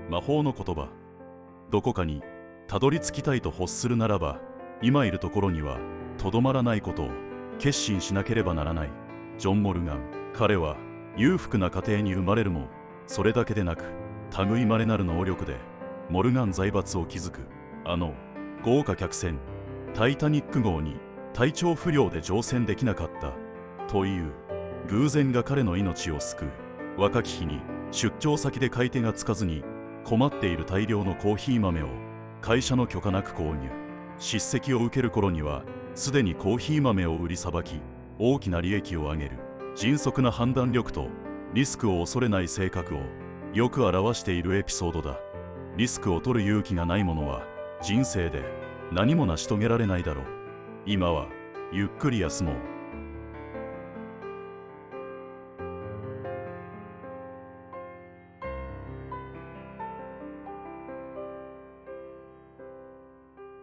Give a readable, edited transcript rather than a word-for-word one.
魔法の言葉。どこかにたどり着きたいと欲するならば、今いるところにはとどまらないことを決心しなければならない。ジョン・モルガン。彼は裕福な家庭に生まれるも、それだけでなく類いまれなる能力でモルガン財閥を築く。豪華客船タイタニック号に体調不良で乗船できなかったという偶然が彼の命を救う。若き日に出張先で買い手がつかずに困っている大量のコーヒー豆を会社の許可なく購入。叱責を受ける頃にはすでにコーヒー豆を売りさばき、大きな利益を上げる。迅速な判断力とリスクを恐れない性格をよく表しているエピソードだ。リスクを取る勇気がない者は人生で何も成し遂げられないだろう。今はゆっくり休もう。